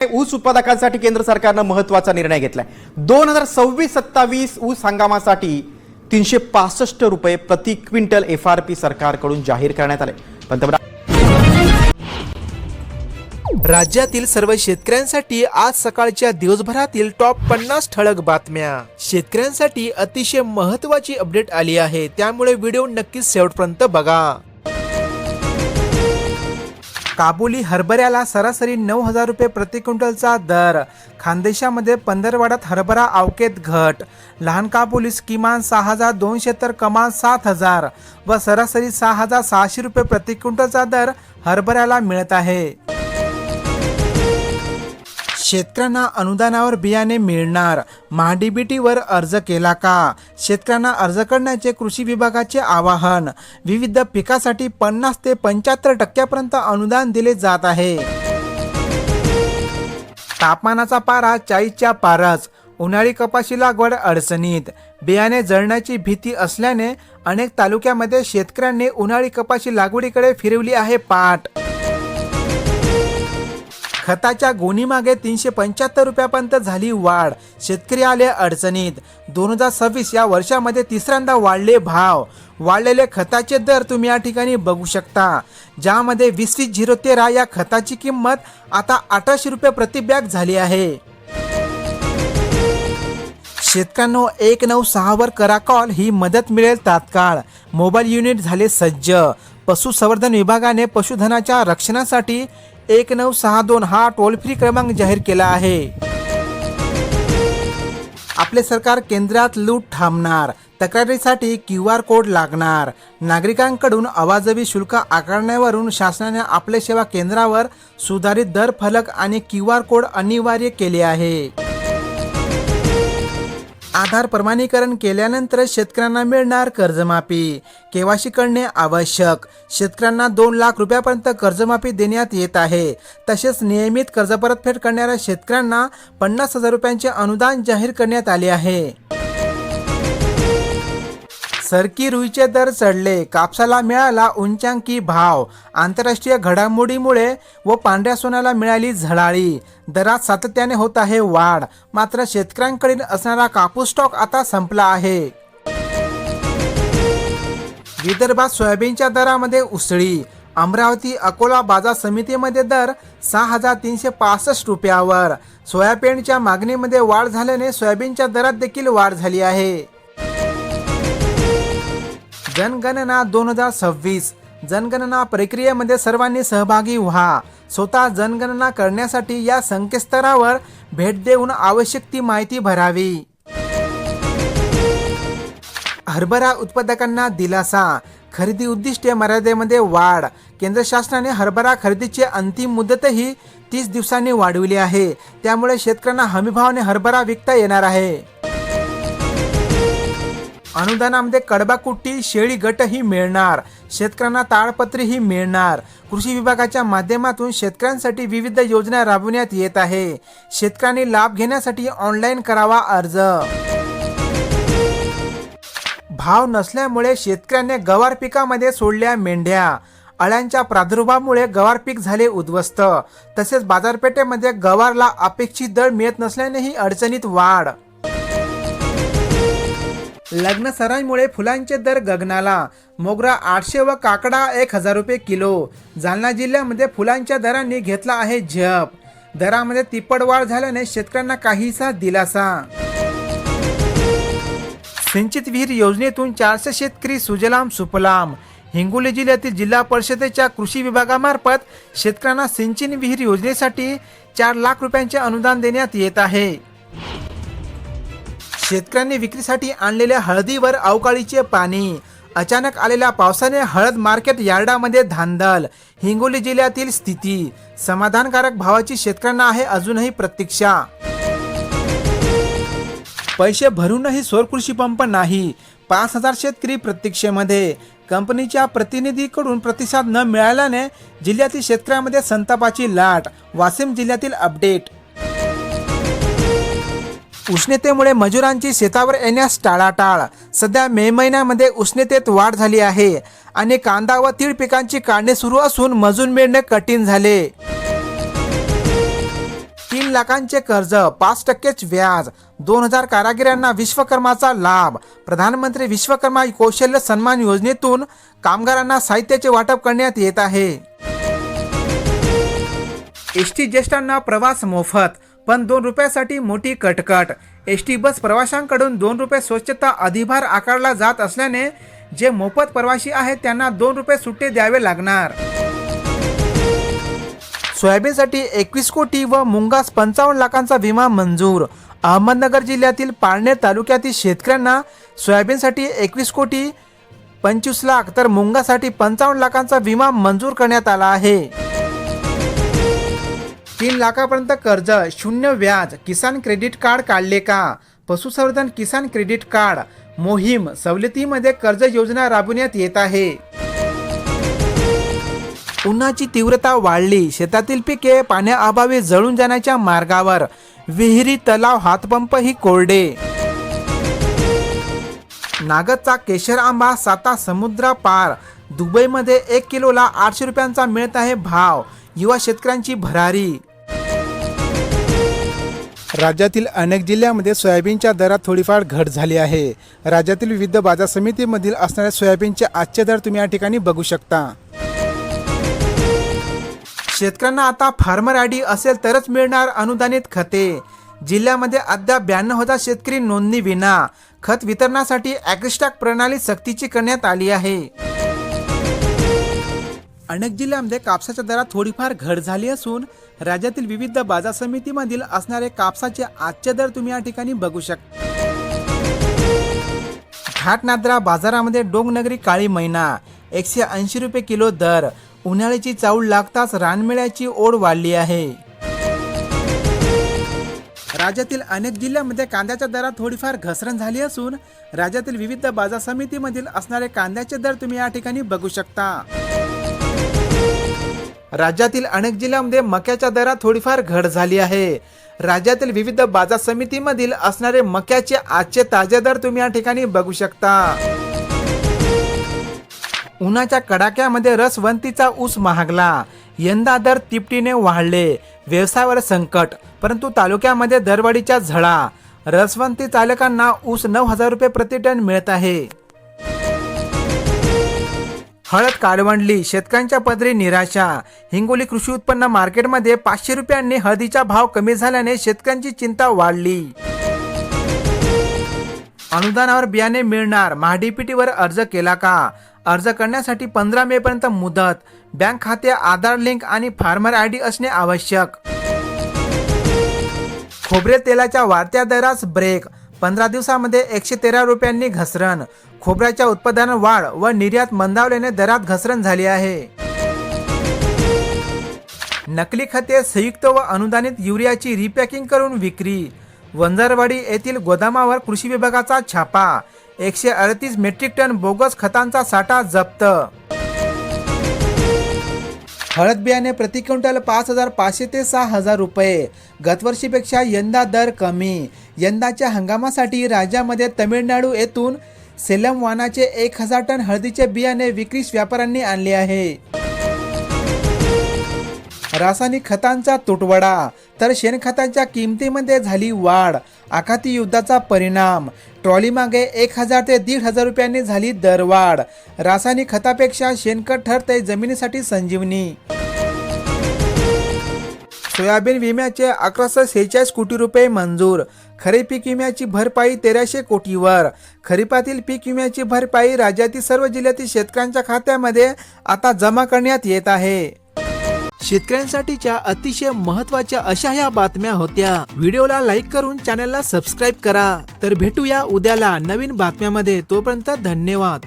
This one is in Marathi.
ऊस उत्पादकांसाठी केंद्र सरकारने महत्त्वाचा निर्णय घेतलाय। 2026-27 ऊस हंगामासाठी 365 रुपये प्रति क्विंटल FRP सरकारकडून जाहीर करण्यात आले। पंतप्रधान राज्यातील सर्व शेतकऱ्यांसाठी आज सकाळच्या दिवसभरातील टॉप 50 ठळक बातम्या। शेतकऱ्यांसाठी अतिशय महत्त्वाची अपडेट आली आहे, त्यामुळे व्हिडिओ नक्कीच शेवटपर्यंत बघा। काबुली हरभऱ्याला सरासरी 9,000 रुपये प्रति क्विंटलचा दर। खानदेशामध्ये पंधरवाड्यात हरभरा अवकेत घट। लहान काबुलीस किमान 6,200 तर कमाल 7,000 व सरासरी 6,600 रुपये प्रति क्विंटलचा दर हरभऱ्याला मिळत आहे। शेतकऱ्यांना अनुदानावर बियाणे मिळणार, महाडीबीटीवर अर्ज केला का? शेतकऱ्यांना अर्ज करण्याचे कृषी विभागाचे आवाहन। विविध पिकासाठी 50 ते 75% अनुदान दिले जात आहे। तापमानाचा पारा 40च्या पारच। उन्हाळी कपाशी लागवड अडचणीत। बियाणे जळण्याची भीती असल्याने अनेक तालुक्यामध्ये शेतकऱ्यांनी उन्हाळी कपाशी लागवडीकडे फिरवली आहे पाठ। खताच्या गोणीमागे 375 रुपयापर्यंत झाली वाढ, शेतकरी आले अडचणीत। 2026 या वर्षामध्ये तिसऱ्यांदा वाढले भाव। वाढलेले खताचे दर तुम्ही या ठिकाणी बघू शकता, ज्यामध्ये 20-20-013 या खताची किंमत आता 1800 रुपये प्रति बॅग झाली आहे। शेतकऱ्यांनो 196 वर करा कॉल, ही मदत मिळेल तात्काळ। मोबाईल युनिट झाले सज्ज। पशुसंवर्धन विभागाने पशुधनाच्या रक्षणासाठी 1962 हा टोल फ्री क्रमांक जाहीर केला आहे। आपले सरकार केंद्रात लूट थांबणार, तक्रारीसाठी QR कोड लागणार। नागरिकांकडून अवाजवी शुल्क आकारण्यावरून शासनाने आपले सेवा केंद्रावर सुधारित दर फलक आणि QR कोड अनिवार्य केले आहे। आधार प्रमाणीकरण केल्यानंतर शेतकऱ्यांना मिळणार कर्जमाफी। केवायसी करणे आवश्यक। शेतकऱ्यांना 2 लाख रुपयापर्यंत कर्जमाफी देण्यात येत आहे। तसेच नियमित कर्ज परतफेड करणाऱ्या शेतकऱ्यांना 50,000 रुपयांचे अनुदान जाहीर करण्यात आले आहे। सरकी रुईचे दर चढले, कापसाला मिळाला उंचांकी भाव। आंतरराष्ट्रीय घडामोडीमुळे व पांढऱ्या सोन्याला मिळाली झळाळी। दरात सातत्याने होत आहे वाढ, मात्र शेतकऱ्यांकडील असणारा कापूस स्टॉक आता संपला आहे। विदर्भात सोयाबीनच्या दरामध्ये उसळी। अमरावती अकोला बाजार समितीमध्ये दर 6,365 रुपयावर। सोयाबीनच्या मागणीमध्ये वाढ झाल्याने सोयाबीनच्या दरात देखील वाढ झाली आहे। जनगणना 2026। जनगणना प्रक्रियेमध्ये सर्वांनी सहभागी व्हा। स्वतः जनगणना करण्यासाठी या संकेतस्थळावर भेट देऊन आवश्यक ती माहिती भरावी। हरभरा उत्पादकांना दिलासा। खरेदी उद्दिष्टे मर्यादेमध्ये वाढ। केंद्र शासनाने हरभरा खरेदीची अंतिम मुदतही 30 दिवसांनी वाढवली आहे, त्यामुळे शेतकऱ्यांना हमीभावाने हरभरा विकता येणार आहे। अनुदानामध्ये कडबा कुट्टी, शेळी गटही मिळणार। शेतकऱ्यांना ताळपत्रीही मिळणार। कृषी विभागाच्या माध्यमातून शेतकऱ्यांसाठी विविध योजना राबवण्यात येत आहे। शेतकऱ्यांनी लाभ घेण्यासाठी ऑनलाईन करावा अर्ज। भाव नसल्यामुळे शेतकऱ्यांनी गवार पिकामध्ये सोडल्या मेंढ्या। अळ्यांच्या प्रादुर्भावामुळे गवार पीक झाले उद्ध्वस्त। तसेच बाजारपेठेमध्ये गवारला अपेक्षित दर मिळत नसल्यानेही अडचणीत वाढ। लग्न सराईमुळे फुलांचे दर गगनाला। मोगरा 800 व काकडा 1,000 रुपये किलो। जालना जिल्ह्यामध्ये फुलांच्या दरांनी घेतला आहे झप। दरामध्ये तिप्पट वाढ झाल्याने शेतकऱ्यांना काहीसा दिलासा। सिंचित विहीर योजनेतून 400 शेतकरी सुजलाम सुफलाम। हिंगोली जिल्ह्यातील जिल्हा परिषदेच्या कृषी विभागामार्फत शेतकऱ्यांना सिंचन विहीर योजनेसाठी 4 लाख रुपयांचे अनुदान देण्यात येत आहे। शेतकऱ्यांनी विक्रीसाठी आणलेल्या हळदीवर अवकाळीचे पाणी। अचानक आलेल्या पावसाने हळद मार्केट यार्डामध्ये धांदल। हिंगोली जिल्ह्यातील स्थिती। समाधानकारक भावाची शेतकऱ्यांना आहे अजूनही प्रतीक्षा। पैसे भरूनही सौर कृषी पंप नाही। 5,000 शेतकरी प्रतीक्षेमध्ये। कंपनीच्या प्रतिनिधीकडून प्रतिसाद न मिळाल्याने जिल्ह्यातील शेतकऱ्यांमध्ये संतापाची लाट। वाशिम जिल्ह्यातील अपडेट। उष्णतेमुळे मजुरांची शेतावर येण्यास टाळाटाळ। सध्या मे महिन्यामध्ये उष्णतेत वाढ झाली आहे आणि कांदा व तीळ पिकांची काढणी सुरू असून मजूर मिळणे कठीण झाले। लाखांचे कर्ज, 5% व्याज, 2000 कारागिरांना विश्वकर्माचा लाभ. प्रधानमंत्री विश्वकर्मा कौशल्य सन्मान योजनेतून कामगारांना साहित्याचे वाटप करण्यात येत आहे. एसटी ज्येष्ठांना प्रवास मोफत, पण 2 रुपयासाठी मोठी कटकट. एसटी बस प्रवाशांकडून 2 रुपये स्वच्छता अधिभार आकारला जात असल्याने जे मोफत प्रवासी आहेत त्यांना 2 रुपये सुट्टे द्यावे लागणार. सोयाबीनसाठी 21 कोटी व मुंगास 55 लाखांचा विमा मंजूर. अहमदनगर जिल्ह्यातील पारनेर तालुक्यातील शेतकऱ्यांना सोयाबीनसाठी 21 कोटी 25 लाख तर मुंगासाठी 55 लाखांचा विमा मंजूर करण्यात आला आहे. 3 लाखापर्यंत कर्ज, 0 व्याज, किसान क्रेडिट कार्ड काढले का? पशुसंवर्धन किसान क्रेडिट कार्ड मोहीम सवलतीमध्ये कर्ज योजना राबवण्यात येत आहे. उन्हाची तीव्रता वाढली, शेतातील पिके पाण्याअभावी जळून जाण्याच्या मार्गावर. विहिरी, तलाव, हातपंप ही कोरडे. नागदचा केशर आंबा साता समुद्रा पार. दुबईमध्ये 1 किलोला 800 रुपयांचा मिळत आहे भाव. युवा शेतकऱ्यांची भरारी. राज्यातील अनेक जिल्ह्यांमध्ये सोयाबीनच्या दरात थोडीफार घट झाली आहे. राज्यातील विविध बाजार समितीमधील असणाऱ्या सोयाबीनचे आजचे दर तुम्ही या ठिकाणी बघू शकता. शेतकऱ्यांना आता फार्मर आयडी असेल तरच मिळणार अनुदानित खते. जिल्ह्यामध्ये अद्याप 92,000 शेतकरी नोंदणी विना. खत वितरणासाठी ॲग्रिस्टॅक प्रणाली सक्तीची करण्यात आली आहे. अनेक जिल्ह्यांमध्ये कापसाच्या दरात थोडीफार घट झाली असून राज्यातील विविध बाजार समितीमधील असणारे कापसाचे आजचे दर तुम्ही या ठिकाणी बघू शकता. घाटनांद्रा बाजारामध्ये डोंगनगरी काळी मैना 180 रुपये किलो दर. उन्हाळ्याची चाऊल लागताच रानमेळ्याची ओढ वाढली आहे. राज्यातील अनेक जिल्ह्यांमध्ये कांद्याच्या दरात थोडीफार घसरण झाली असून राज्यातील विविध बाजार समितीमधील असणारे कांद्याचे दर तुम्ही या ठिकाणी बघू शकता. राज्यातील अनेक जिल्ह्यांमध्ये मक्याच्या दरात थोडीफार घट झाली आहे. राज्यातील विविध बाजार समितीमधील असणारे मक्याचे आजचे ताजे दर तुम्ही या ठिकाणी बघू शकता. उन्हाच्या कडाक्यामध्ये रसवंतीचा ऊस महागला. यंदा दर तिपटीने वाढले. व्यवसायावर संकट, परंतु तालुक्यामध्ये दरवाढीच्या झळा. रसवंती चालकांना ऊस 9,000 रुपये प्रति टन मिळत आहे. हळद काळवंडली, शेतकऱ्यांच्या पदरी निराशा. हिंगोली कृषी उत्पन्न मार्केटमध्ये 500 रुपयांनी हळदीचा भाव कमी झाल्याने शेतकऱ्यांची चिंता वाढली. अनुदानावर बियाणे मिळणार, महाडीपीटीवर अर्ज केला का? अर्ज करण्यासाठी 15 मे पर्यंत मुदत. बँक खाते, आधार लिंक आणि फार्मर आयडी असणे आवश्यक. खोबरे तेलाच्या वाढत्या दरास ब्रेक. 15 दिवसामध्ये 113 रुपयांनी घसरण. खोबऱ्याच्या उत्पादनात वाढ व निर्यात मंदावल्याने दरात घसरण झाली आहे. नकली खते, संयुक्त व अनुदानित युरियाची रिपॅकिंग करून विक्री. वंजारवाडी येथील गोदामावर कृषी विभागाचा छापा. 138 मेट्रिक टन बोगस खतांचा साठा जप्त. हळद बियाणे प्रति क्विंटल 5,500 ते 6,000 रुपये. गतवर्षीपेक्षा यंदा दर कमी. यंदाच्या हंगामासाठी राज्यामध्ये तमिळनाडू येथून सेलम वानाचे 1,000 टन हळदीचे बियाणे विक्रीस व्यापाऱ्यांनी आणले आहे. रासायनिक खतांचा तुटवडा तर शेणखताच्या किमतीमध्ये झाली वाढ. आखाती युद्धाचा परिणाम. ट्रॉली मागे 1,000 ते 1,500 रुपयांनी झाली दरवाढ. रासायनिक खतापेक्षा शेणखत ठरते जमिनीसाठी संजीवनी. सोयाबीन विम्याचे 1146 कोटी रुपये मंजूर. खरीप पीक विम्याची भरपाई 1300 कोटीवर. खरीपातील पीक विम्याची भरपाई राज्यातील सर्व जिल्ह्यातील शेतकऱ्यांच्या खात्यामध्ये आता जमा करण्यात येत आहे. शेतकऱ्यांसाठीच्या अतिशय महत्त्वाच्या अशा ह्या बातम्या होत्या. व्हिडिओला लाईक करून चॅनलला सबस्क्राईब करा. तर भेटूया उद्याला नवीन बातम्यामध्ये. तोपर्यंत धन्यवाद.